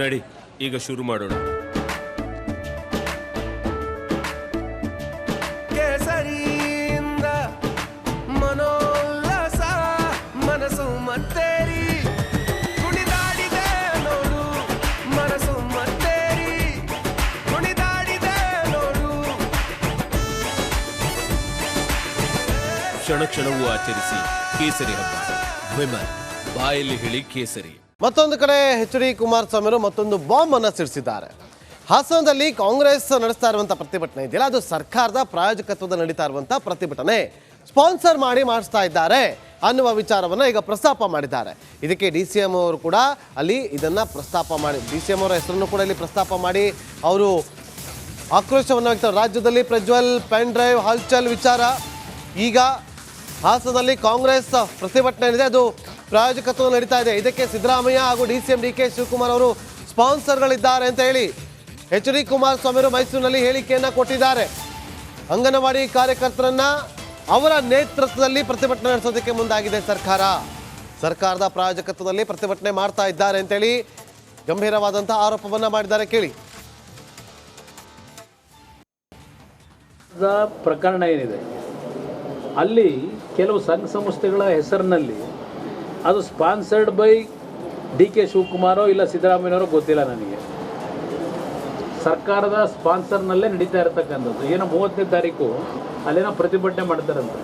ನಡಿ ಈಗ ಶುರು ಮಾಡೋಣ. ಕೇಸರಿಯಿಂದ ಮನೋಲ್ಲಾಸ ಮನಸ್ಸು ಮತ್ತೇರಿ ಕುಣಿದಾಡಿದೆ ನೋಡು, ಮನಸ್ಸು ಮತ್ತೇರಿ ಕುಣಿದಾಡಿದೆ ನೋಡು. ಕ್ಷಣ ಕ್ಷಣವೂ ಆಚರಿಸಿ ಕೇಸರಿ ಹಬ್ಬ. ವಿಮಲ್ ಬಾಯಲ್ಲಿ ಹೇಳಿ ಕೇಸರಿ. ಮತ್ತೊಂದು ಕಡೆ ಎಚ್ ಡಿ ಕುಮಾರಸ್ವಾಮಿ ಅವರು ಮತ್ತೊಂದು ಬಾಂಬ್ ಅನ್ನು ಸಿಡಿಸಿದ್ದಾರೆ. ಹಾಸನದಲ್ಲಿ ಕಾಂಗ್ರೆಸ್ ನಡೆಸ್ತಾ ಇರುವಂಥ ಪ್ರತಿಭಟನೆ ಇದೆಯಲ್ಲ, ಅದು ಸರ್ಕಾರದ ಪ್ರಾಯೋಜಕತ್ವದ ನಡೀತಾ ಇರುವಂಥ ಪ್ರತಿಭಟನೆ. ಸ್ಪಾನ್ಸರ್ ಮಾಡಿ ಮಾಡಿಸ್ತಾ ಇದ್ದಾರೆ ಅನ್ನುವ ವಿಚಾರವನ್ನು ಈಗ ಪ್ರಸ್ತಾಪ ಮಾಡಿದ್ದಾರೆ. ಇದಕ್ಕೆ ಡಿ ಸಿ ಎಂ ಅವರು ಕೂಡ ಅಲ್ಲಿ ಇದನ್ನು ಪ್ರಸ್ತಾಪ ಮಾಡಿ, ಡಿ ಸಿ ಎಂ ಅವರ ಹೆಸರನ್ನು ಕೂಡ ಇಲ್ಲಿ ಪ್ರಸ್ತಾಪ ಮಾಡಿ ಅವರು ಆಕ್ರೋಶವನ್ನು ವ್ಯಕ್ತ. ರಾಜ್ಯದಲ್ಲಿ ಪ್ರಜ್ವಲ್ ಪೆನ್ ಡ್ರೈವ್ ಹಲ್ಚಲ್ ವಿಚಾರ ಈಗ ಹಾಸನದಲ್ಲಿ ಕಾಂಗ್ರೆಸ್ ಪ್ರತಿಭಟನೆ ಏನಿದೆ ಅದು ಪ್ರಾಯೋಜಕತ್ವ ನಡೀತಾ ಇದೆ. ಇದಕ್ಕೆ ಸಿದ್ದರಾಮಯ್ಯ ಹಾಗೂ D C M D K Shivakumar ಅವರು ಸ್ಪಾನ್ಸರ್ಗಳಿದ್ದಾರೆ ಅಂತ ಹೇಳಿ ಎಚ್ ಡಿ ಕುಮಾರಸ್ವಾಮಿ ಅವರು ಮೈಸೂರಿನಲ್ಲಿ ಹೇಳಿಕೆಯನ್ನು ಕೊಟ್ಟಿದ್ದಾರೆ. ಅಂಗನವಾಡಿ ಕಾರ್ಯಕರ್ತರನ್ನ ಅವರ ನೇತೃತ್ವದಲ್ಲಿ ಪ್ರತಿಭಟನೆ ನಡೆಸೋದಕ್ಕೆ ಮುಂದಾಗಿದೆ ಸರ್ಕಾರ. ಸರ್ಕಾರದ ಪ್ರಾಯೋಜಕತ್ವದಲ್ಲಿ ಪ್ರತಿಭಟನೆ ಮಾಡ್ತಾ ಇದ್ದಾರೆ ಅಂತೇಳಿ ಗಂಭೀರವಾದಂತಹ ಆರೋಪವನ್ನು ಮಾಡಿದ್ದಾರೆ. ಕೇಳಿ. ಪ್ರಕರಣ ಏನಿದೆ ಅಲ್ಲಿ ಕೆಲವು ಸಂಘ ಸಂಸ್ಥೆಗಳ ಹೆಸರಿನಲ್ಲಿ ಅದು ಸ್ಪಾನ್ಸರ್ಡ್ ಬೈ ಡಿ ಕೆ ಶಿವಕುಮಾರೋ ಇಲ್ಲ ಸಿದ್ದರಾಮಯ್ಯನವರೋ ಗೊತ್ತಿಲ್ಲ ನನಗೆ. ಸರ್ಕಾರದ ಸ್ಪಾನ್ಸರ್ನಲ್ಲೇ ನಡೀತಾ ಇರತಕ್ಕಂಥದ್ದು. ಏನೋ 30ನೇ ತಾರೀಕು ಅಲ್ಲೇನೋ ಪ್ರತಿಭಟನೆ ಮಾಡ್ತಾರಂತೆ.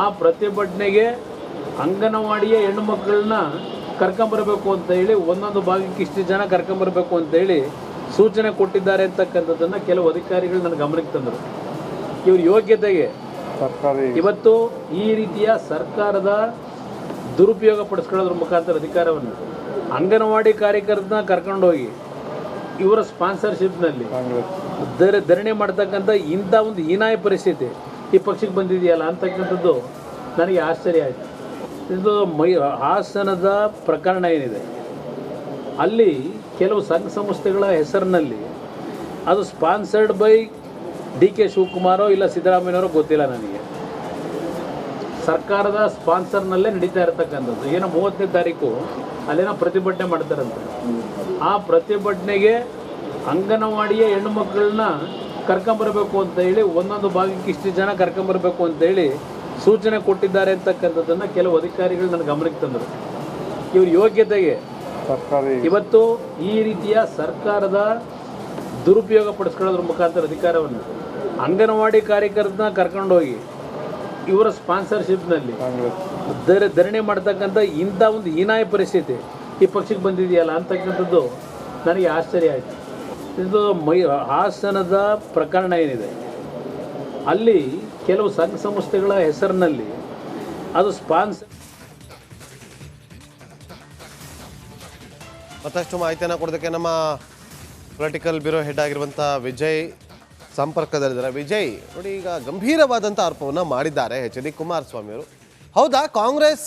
ಆ ಪ್ರತಿಭಟನೆಗೆ ಅಂಗನವಾಡಿಯ ಹೆಣ್ಣು ಮಕ್ಕಳನ್ನ ಕರ್ಕೊಂಬರ್ಬೇಕು ಅಂತ ಹೇಳಿ ಒಂದೊಂದು ಭಾಗಕ್ಕೆ ಇಷ್ಟು ಜನ ಕರ್ಕೊಂಬರ್ಬೇಕು ಅಂತೇಳಿ ಸೂಚನೆ ಕೊಟ್ಟಿದ್ದಾರೆ ಅಂತಕ್ಕಂಥದ್ದನ್ನು ಕೆಲವು ಅಧಿಕಾರಿಗಳು ನನ್ನ ಗಮನಕ್ಕೆ ತಂದರು. ಇವ್ರ ಯೋಗ್ಯತೆಗೆ ಇವತ್ತು ಈ ರೀತಿಯ ಸರ್ಕಾರದ ದುರುಪಯೋಗ ಪಡಿಸ್ಕೊಳ್ಳೋದ್ರ ಮುಖಾಂತರ ಅಧಿಕಾರವನ್ನು ಅಂಗನವಾಡಿ ಕಾರ್ಯಕರ್ತನ ಕರ್ಕೊಂಡೋಗಿ ಇವರ ಸ್ಪಾನ್ಸರ್ಶಿಪ್ನಲ್ಲಿ ಧರಣಿ ಮಾಡ್ತಕ್ಕಂಥ ಇಂಥ ಒಂದು ಹೀನಾಯ ಪರಿಸ್ಥಿತಿ ಈ ಪಕ್ಷಕ್ಕೆ ಬಂದಿದೆಯಲ್ಲ ಅಂತಕ್ಕಂಥದ್ದು ನನಗೆ ಆಶ್ಚರ್ಯ ಆಯಿತು. ಇದು ಹಾಸನದ ಪ್ರಕರಣ ಏನಿದೆ ಅಲ್ಲಿ ಕೆಲವು ಸಂಘ ಸಂಸ್ಥೆಗಳ ಹೆಸರಿನಲ್ಲಿ ಅದು ಸ್ಪಾನ್ಸರ್ಡ್ ಬೈ ಡಿ ಕೆ ಶಿವಕುಮಾರೋ ಇಲ್ಲ ಸಿದ್ದರಾಮಯ್ಯನವರೋ ಗೊತ್ತಿಲ್ಲ ನನಗೆ. ಸರ್ಕಾರದ ಸ್ಪಾನ್ಸರ್ನಲ್ಲೇ ನಡೀತಾ ಇರತಕ್ಕಂಥದ್ದು. ಏನೋ 30ನೇ ತಾರೀಕು ಅಲ್ಲೇನೋ ಪ್ರತಿಭಟನೆ ಮಾಡ್ತಾರಂತೆ. ಆ ಪ್ರತಿಭಟನೆಗೆ ಅಂಗನವಾಡಿಯ ಹೆಣ್ಣು ಮಕ್ಕಳನ್ನ ಕರ್ಕೊಂಬರ್ಬೇಕು ಅಂತ ಹೇಳಿ ಒಂದೊಂದು ಭಾಗಕ್ಕೆ ಇಷ್ಟು ಜನ ಕರ್ಕೊಂಬರ್ಬೇಕು ಅಂತೇಳಿ ಸೂಚನೆ ಕೊಟ್ಟಿದ್ದಾರೆ ಅಂತಕ್ಕಂಥದ್ದನ್ನು ಕೆಲವು ಅಧಿಕಾರಿಗಳು ನನ್ನ ಗಮನಕ್ಕೆ ತಂದರು. ಇವ್ರ ಯೋಗ್ಯತೆಗೆ ಇವತ್ತು ಈ ರೀತಿಯ ಸರ್ಕಾರದ ದುರುಪಯೋಗ ಪಡಿಸ್ಕೊಳ್ಳೋದ್ರ ಮುಖಾಂತರ ಅಧಿಕಾರವನ್ನು ಅಂಗನವಾಡಿ ಕಾರ್ಯಕರ್ತನ ಕರ್ಕೊಂಡೋಗಿ ಇವರ ಸ್ಪಾನ್ಸರ್ಶಿಪ್ನಲ್ಲಿ ಧರಣಿ ಮಾಡ್ತಕ್ಕಂಥ ಇಂಥ ಒಂದು ಹೀನಾಯ ಪರಿಸ್ಥಿತಿ ಈ ಪಕ್ಷಕ್ಕೆ ಬಂದಿದೆಯಲ್ಲ ಅಂತಕ್ಕಂಥದ್ದು ನನಗೆ ಆಶ್ಚರ್ಯ ಆಯಿತು. ಇದು ಹಾಸನದ ಪ್ರಕರಣ ಏನಿದೆ ಅಲ್ಲಿ ಕೆಲವು ಸಂಘ ಸಂಸ್ಥೆಗಳ ಹೆಸರಿನಲ್ಲಿ ಅದು ಸ್ಪಾನ್ಸರ್. ಮತ್ತಷ್ಟು ಮಾಹಿತಿಯನ್ನು ಕೊಡೋದಕ್ಕೆ ನಮ್ಮ ಪೊಲಿಟಿಕಲ್ ಬ್ಯೂರೋ ಹೆಡ್ ಆಗಿರುವಂಥ ವಿಜಯ್ ಸಂಪರ್ಕದಲ್ಲಿದ್ದಾರೆ. ವಿಜಯ್ ನೋಡಿ, ಈಗ ಗಂಭೀರವಾದಂಥ ಆರೋಪವನ್ನು ಮಾಡಿದ್ದಾರೆ ಎಚ್ ಡಿ ಕುಮಾರಸ್ವಾಮಿ ಅವರು. ಹೌದಾ, ಕಾಂಗ್ರೆಸ್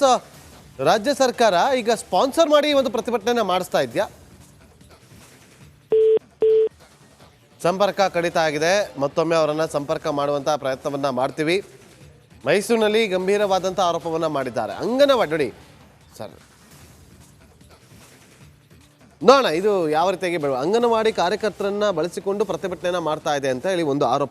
ರಾಜ್ಯ ಸರ್ಕಾರ ಈಗ ಸ್ಪಾನ್ಸರ್ ಮಾಡಿ ಒಂದು ಪ್ರತಿಭಟನೆಯನ್ನು ಮಾಡಿಸ್ತಾ ಇದೆಯಾ? ಸಂಪರ್ಕ ಕಡಿತ ಆಗಿದೆ. ಮತ್ತೊಮ್ಮೆ ಅವರನ್ನು ಸಂಪರ್ಕ ಮಾಡುವಂಥ ಪ್ರಯತ್ನವನ್ನು ಮಾಡ್ತೀವಿ. ಮೈಸೂರಿನಲ್ಲಿ ಗಂಭೀರವಾದಂಥ ಆರೋಪವನ್ನು ಮಾಡಿದ್ದಾರೆ. ಅಂಗನವಾಡಿ ನೋಡಿ ಸರ್, ನೋಡೋಣ ಇದು ಯಾವ ರೀತಿಯಾಗಿ ಅಂಗನವಾಡಿ ಕಾರ್ಯಕರ್ತರನ್ನ ಬಳಸಿಕೊಂಡು ಪ್ರತಿಭಟನೆಯನ್ನು ಮಾಡ್ತಾ ಇದೆ ಅಂತ ಹೇಳಿ ಒಂದು ಆರೋಪ